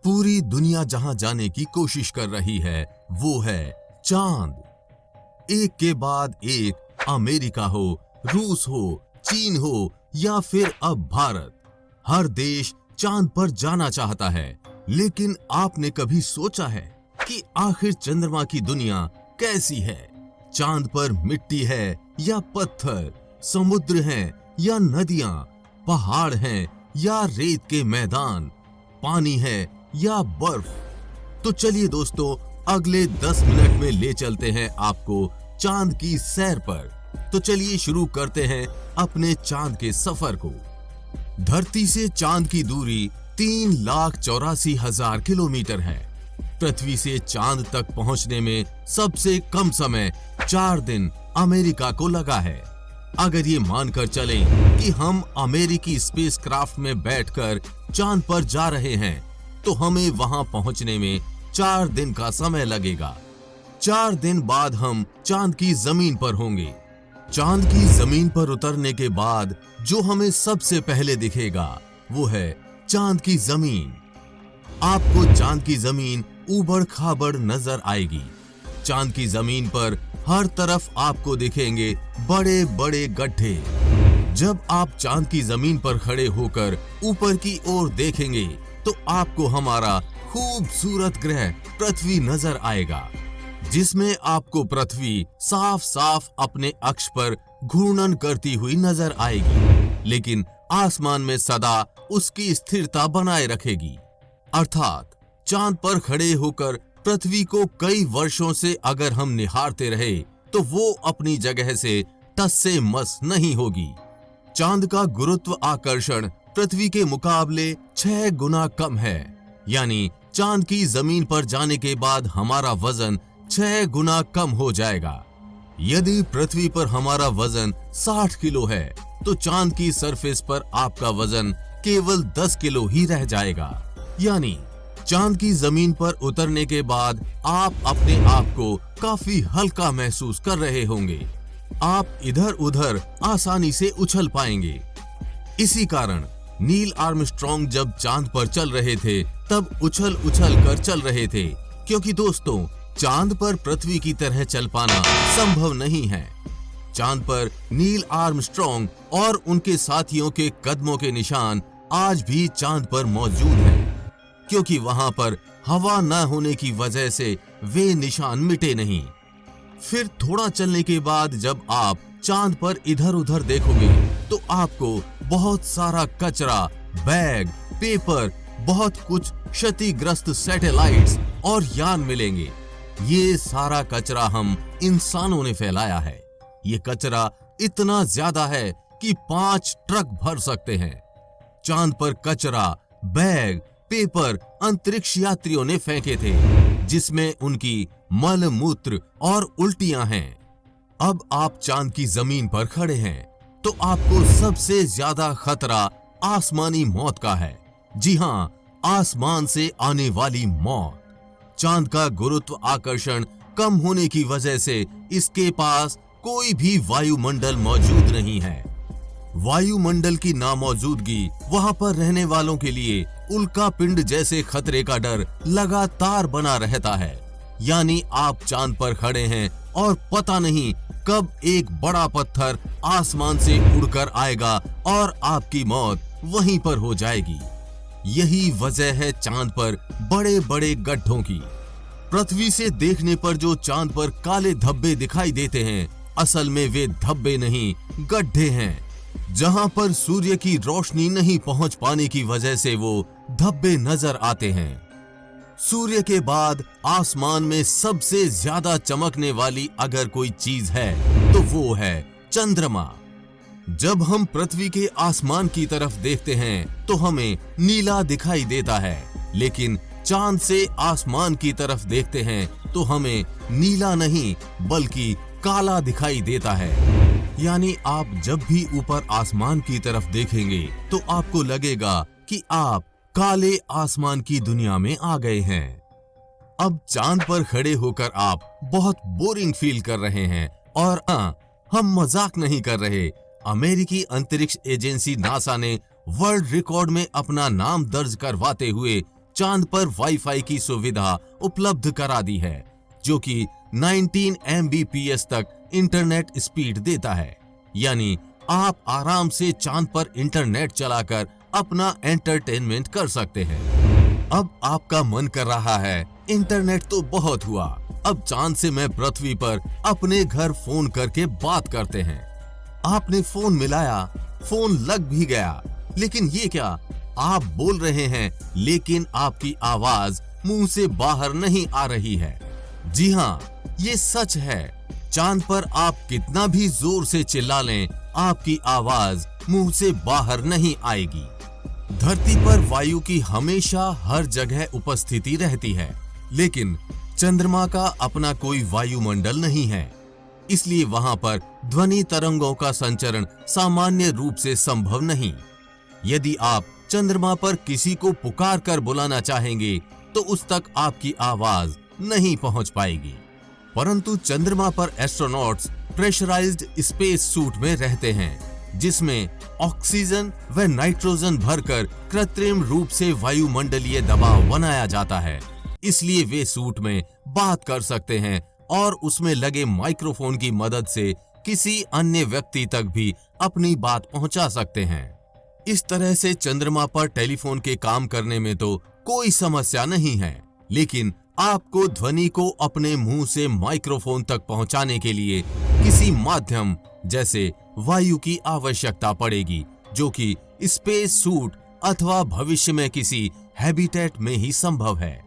पूरी दुनिया जहां जाने की कोशिश कर रही है वो है चांद। एक के बाद एक, अमेरिका हो, रूस हो, चीन हो या फिर अब भारत, हर देश चांद पर जाना चाहता है। लेकिन आपने कभी सोचा है कि आखिर चंद्रमा की दुनिया कैसी है? चांद पर मिट्टी है या पत्थर, समुद्र हैं या नदियां, पहाड़ हैं या रेत के मैदान, पानी है या बर्फ? तो चलिए दोस्तों, अगले 10 मिनट में ले चलते हैं आपको चांद की सैर पर। तो चलिए शुरू करते हैं अपने चांद के सफर को। धरती से चांद की दूरी 3,84,000 किलोमीटर है। पृथ्वी से चांद तक पहुंचने में सबसे कम समय 4 दिन अमेरिका को लगा है। अगर ये मानकर चलें कि हम अमेरिकी स्पेसक्राफ्ट में बैठकर चांद पर जा रहे हैं तो हमें वहां पहुंचने में 4 दिन का समय लगेगा। 4 दिन बाद हम चांद की जमीन पर होंगे। चांद की जमीन पर उतरने के बाद जो हमें सबसे पहले दिखेगा वो है चांद की जमीन। आपको चांद की जमीन ऊबड़ खाबड़ नजर आएगी। चांद की जमीन पर हर तरफ आपको दिखेंगे बड़े बड़े गड्ढे। जब आप चांद की जमीन पर खड़े होकर ऊपर की ओर देखेंगे तो आपको हमारा खूबसूरत ग्रह पृथ्वी नजर आएगा, जिसमें आपको पृथ्वी साफ साफ अपने अक्ष पर घूर्णन करती हुई नजर आएगी, लेकिन आसमान में सदा उसकी स्थिरता बनाए रखेगी। अर्थात चांद पर खड़े होकर पृथ्वी को कई वर्षों से अगर हम निहारते रहे तो वो अपनी जगह से टस से मस नहीं होगी। चांद का गुरुत्व आकर्षण पृथ्वी के मुकाबले 6 गुना कम है, यानी चांद की जमीन पर जाने के बाद हमारा वजन 6 गुना कम हो जाएगा। यदि पृथ्वी पर हमारा वजन 60 किलो है तो चांद की सरफेस पर आपका वजन केवल 10 किलो ही रह जाएगा। यानी चांद की जमीन पर उतरने के बाद आप अपने आप को काफी हल्का महसूस कर रहे होंगे। आप इधर उधर आसानी से उछल पाएंगे। इसी कारण नील आर्मस्ट्रॉन्ग जब चांद पर चल रहे थे तब उछल उछल कर चल रहे थे, क्योंकि दोस्तों चांद पर पृथ्वी की तरह चल पाना संभव नहीं है। चांद पर नील आर्मस्ट्रॉन्ग और उनके साथियों के कदमों के निशान आज भी चांद पर मौजूद हैं, क्योंकि वहां पर हवा न होने की वजह से वे निशान मिटे नहीं। फिर थोड़ा चलने के बाद जब आप चांद पर इधर उधर देखोगे तो आपको बहुत सारा कचरा, बैग, पेपर, बहुत कुछ क्षतिग्रस्त सैटेलाइट्स और यान मिलेंगे। ये सारा कचरा हम इंसानों ने फैलाया है। ये कचरा इतना ज्यादा है कि 5 ट्रक भर सकते हैं। चांद पर कचरा, बैग, पेपर अंतरिक्ष यात्रियों ने फेंके थे, जिसमें उनकी मल मूत्र और उल्टियां हैं। अब आप चांद की जमीन पर खड़े हैं तो आपको सबसे ज्यादा खतरा आसमानी मौत का है। जी हां, आसमान से आने वाली मौत। चांद का गुरुत्व आकर्षण कम होने की वजह से इसके पास कोई भी वायुमंडल मौजूद नहीं है। वायुमंडल की नामौजूदगी वहां पर रहने वालों के लिए उल्का पिंड जैसे खतरे का डर लगातार बना रहता है। यानी आप चांद पर खड़े हैं और पता नहीं कब एक बड़ा पत्थर आसमान से उड़कर आएगा और आपकी मौत वहीं पर हो जाएगी। यही वजह है चांद पर बड़े बड़े गड्ढों की। पृथ्वी से देखने पर जो चांद पर काले धब्बे दिखाई देते हैं, असल में वे धब्बे नहीं, गड्ढे हैं। जहां पर सूर्य की रोशनी नहीं पहुंच पाने की वजह से वो धब्बे नजर आते हैं। सूर्य के बाद आसमान में सबसे ज्यादा चमकने वाली अगर कोई चीज है तो वो है चंद्रमा। जब हम पृथ्वी के आसमान की तरफ देखते हैं तो हमें नीला दिखाई देता है, लेकिन चांद से आसमान की तरफ देखते हैं तो हमें नीला नहीं बल्कि काला दिखाई देता है। यानी आप जब भी ऊपर आसमान की तरफ देखेंगे तो आपको लगेगा कि आप काले आसमान की दुनिया में आ गए हैं। अब चांद पर खड़े होकर आप बहुत बोरिंग फील कर रहे हैं, और हम मजाक नहीं कर रहे। अमेरिकी अंतरिक्ष एजेंसी नासा ने वर्ल्ड रिकॉर्ड में अपना नाम दर्ज करवाते हुए चांद पर वाईफाई की सुविधा उपलब्ध करा दी है, जो कि 19 MBPS तक इंटरनेट स्पीड देता है। यानी आप आराम से चांद पर इंटरनेट चलाकर अपना एंटरटेनमेंट कर सकते हैं। अब आपका मन कर रहा है इंटरनेट तो बहुत हुआ, अब चांद से मैं पृथ्वी पर अपने घर फोन करके बात करते हैं। आपने फोन मिलाया, फोन लग भी गया, लेकिन ये क्या, आप बोल रहे हैं लेकिन आपकी आवाज मुंह से बाहर नहीं आ रही है। जी हाँ, ये सच है। चांद पर आप कितना भी जोर से चिल्ला लें, आपकी आवाज मुंह से बाहर नहीं आएगी। धरती पर वायु की हमेशा हर जगह उपस्थिति रहती है, लेकिन चंद्रमा का अपना कोई वायुमंडल नहीं है, इसलिए वहां पर ध्वनि तरंगों का संचरण सामान्य रूप से संभव नहीं। यदि आप चंद्रमा पर किसी को पुकार कर बुलाना चाहेंगे तो उस तक आपकी आवाज नहीं पहुंच पाएगी। परंतु चंद्रमा पर एस्ट्रोनॉट्स प्रेशराइज्ड स्पेस सूट में रहते हैं, जिसमें ऑक्सीजन व नाइट्रोजन भरकर कृत्रिम रूप से वायुमंडलीय दबाव बनाया जाता है। इसलिए वे सूट में बात कर सकते हैं और उसमें लगे माइक्रोफोन की मदद से किसी अन्य व्यक्ति तक भी अपनी बात पहुंचा सकते हैं। इस तरह से चंद्रमा पर टेलीफोन के काम करने में तो कोई समस्या नहीं है, लेकिन आपको ध्वनि को अपने मुंह से माइक्रोफोन तक पहुंचाने के लिए किसी माध्यम जैसे वायु की आवश्यकता पड़ेगी, जो कि स्पेस सूट अथवा भविष्य में किसी हैबिटेट में ही संभव है।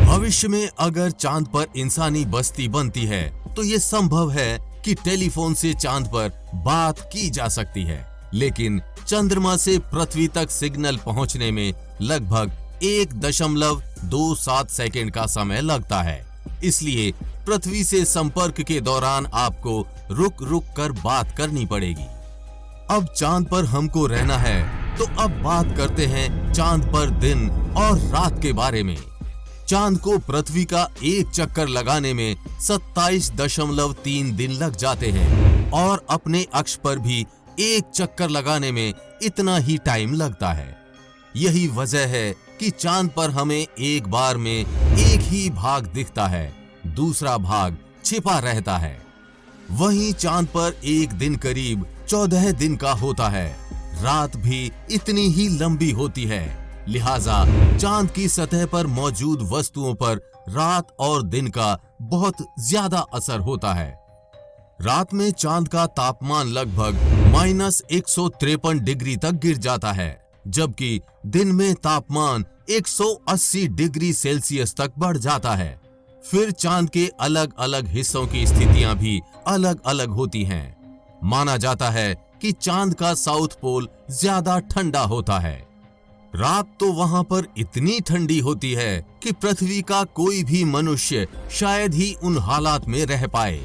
भविष्य में अगर चांद पर इंसानी बस्ती बनती है तो ये संभव है कि टेलीफोन से चांद पर बात की जा सकती है, लेकिन चंद्रमा से पृथ्वी तक सिग्नल पहुंचने में लगभग 1.27 सेकंड का समय लगता है। इसलिए पृथ्वी से संपर्क के दौरान आपको रुक रुक कर बात करनी पड़ेगी। अब चांद पर हमको रहना है, तो अब बात करते हैं चांद पर दिन और रात के बारे में। चांद को पृथ्वी का एक चक्कर लगाने में 27.3 दिन लग जाते हैं और अपने अक्ष पर भी एक चक्कर लगाने में इतना ही टाइम लगता है। यही वजह है कि चांद पर हमें एक बार में एक ही भाग दिखता है, दूसरा भाग छिपा रहता है। वहीं चांद पर एक दिन करीब 14 दिन का होता है, रात भी इतनी ही लंबी होती है। लिहाजा चांद की सतह पर मौजूद वस्तुओं पर रात और दिन का बहुत ज्यादा असर होता है। रात में चांद का तापमान लगभग -153 डिग्री तक गिर जाता है, जबकि दिन में तापमान 180 डिग्री सेल्सियस तक बढ़ जाता है। फिर चांद के अलग अलग हिस्सों की स्थितियां भी अलग अलग होती हैं। माना जाता है कि चांद का साउथ पोल ज्यादा ठंडा होता है। रात तो वहां पर इतनी ठंडी होती है कि पृथ्वी का कोई भी मनुष्य शायद ही उन हालात में रह पाए।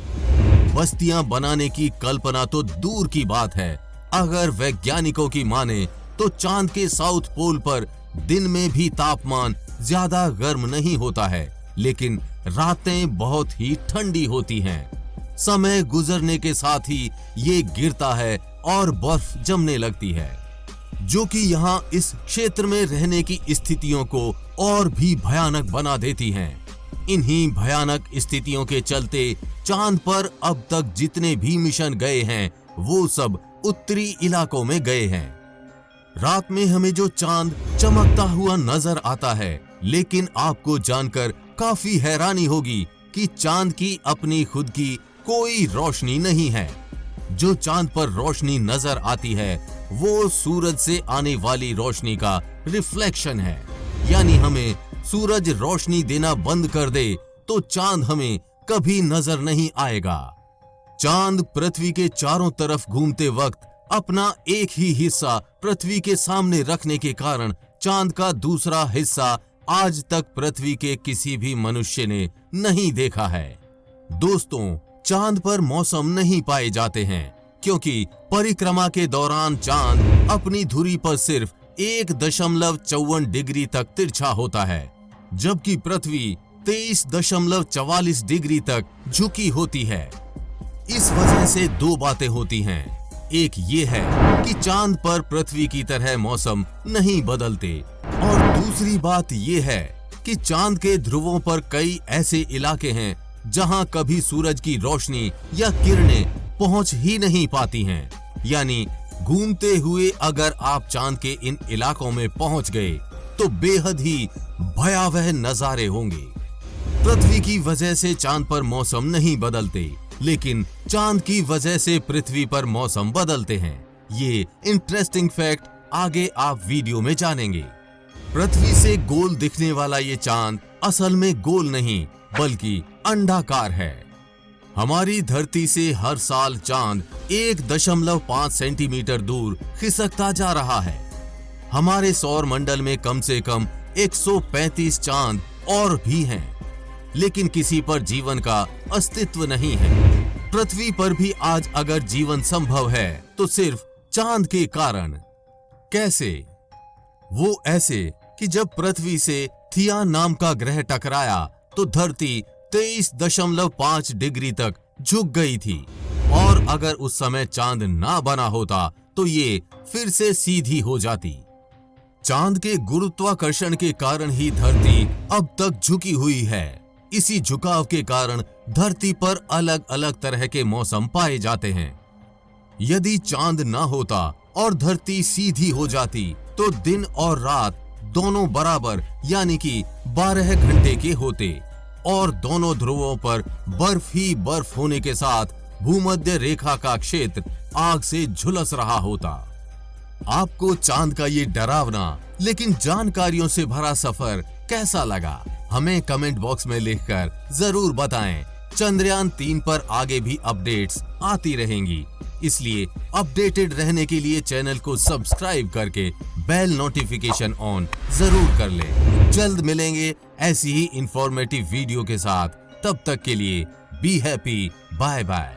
बस्तियां बनाने की कल्पना तो दूर की बात है। अगर वैज्ञानिकों की माने तो चांद के साउथ पोल पर दिन में भी तापमान ज्यादा गर्म नहीं होता है, लेकिन रातें बहुत ही ठंडी होती हैं। समय गुजरने के साथ ही ये गिरता है और बर्फ जमने लगती है, जो कि यहाँ इस क्षेत्र में रहने की स्थितियों को और भी भयानक बना देती हैं। इन्हीं भयानक स्थितियों के चलते चांद पर अब तक जितने भी मिशन गए हैं वो सब उत्तरी इलाकों में गए हैं। रात में हमें जो चांद चमकता हुआ नजर आता है, लेकिन आपको जानकर काफी हैरानी होगी कि चांद की अपनी खुद की कोई रोशनी नहीं है। जो चांद पर रोशनी नजर आती है वो सूरज से आने वाली रोशनी का रिफ्लेक्शन है। यानी हमें सूरज रोशनी देना बंद कर दे तो चांद हमें कभी नजर नहीं आएगा। चांद पृथ्वी के चारों तरफ घूमते वक्त अपना एक ही हिस्सा पृथ्वी के सामने रखने के कारण चांद का दूसरा हिस्सा आज तक पृथ्वी के किसी भी मनुष्य ने नहीं देखा है। दोस्तों, चांद पर मौसम नहीं पाए जाते हैं क्योंकि परिक्रमा के दौरान चांद अपनी धुरी पर सिर्फ 1.54 डिग्री तक तिरछा होता है, जबकि पृथ्वी 23.44 डिग्री तक झुकी होती है। इस वजह से दो बातें होती हैं। एक ये है कि चांद पर पृथ्वी की तरह मौसम नहीं बदलते, और दूसरी बात ये है कि चांद के ध्रुवों पर कई ऐसे इलाके हैं जहां कभी सूरज की रोशनी या किरणें पहुंच ही नहीं पाती हैं। यानी घूमते हुए अगर आप चांद के इन इलाकों में पहुंच गए तो बेहद ही भयावह नजारे होंगे। पृथ्वी की वजह से चांद पर मौसम नहीं बदलते, लेकिन चांद की वजह से पृथ्वी पर मौसम बदलते हैं। ये इंटरेस्टिंग फैक्ट आगे आप वीडियो में जानेंगे। पृथ्वी से गोल दिखने वाला ये चांद असल में गोल नहीं बल्कि अंडाकार है। हमारी धरती से हर साल चांद 1.5 सेंटीमीटर दूर खिसकता जा रहा है। हमारे सौर मंडल में कम से कम 135 चांद और भी हैं, लेकिन किसी पर जीवन का अस्तित्व नहीं है। पृथ्वी पर भी आज अगर जीवन संभव है तो सिर्फ चांद के कारण। कैसे? वो ऐसे कि जब पृथ्वी से थियान नाम का ग्रह टकराया तो धरती 23.5 डिग्री तक झुक गई थी, और अगर उस समय चांद ना बना होता तो ये फिर से सीधी हो जाती। चांद के गुरुत्वाकर्षण के कारण ही धरती अब तक झुकी हुई है। इसी झुकाव के कारण धरती पर अलग अलग तरह के मौसम पाए जाते हैं। यदि चांद ना होता और धरती सीधी हो जाती तो दिन और रात दोनों बराबर यानी कि 12 घंटे के होते, और दोनों ध्रुवों पर बर्फ ही बर्फ होने के साथ भूमध्य रेखा का क्षेत्र आग से झुलस रहा होता। आपको चांद का ये डरावना लेकिन जानकारियों से भरा सफर कैसा लगा? हमें कमेंट बॉक्स में लिखकर जरूर बताएं। चंद्रयान 3 पर आगे भी अपडेट्स आती रहेंगी, इसलिए अपडेटेड रहने के लिए चैनल को सब्सक्राइब करके बेल नोटिफिकेशन ऑन जरूर कर लें। जल्द मिलेंगे ऐसी ही इंफॉर्मेटिव वीडियो के साथ। तब तक के लिए बी हैप्पी, बाय बाय।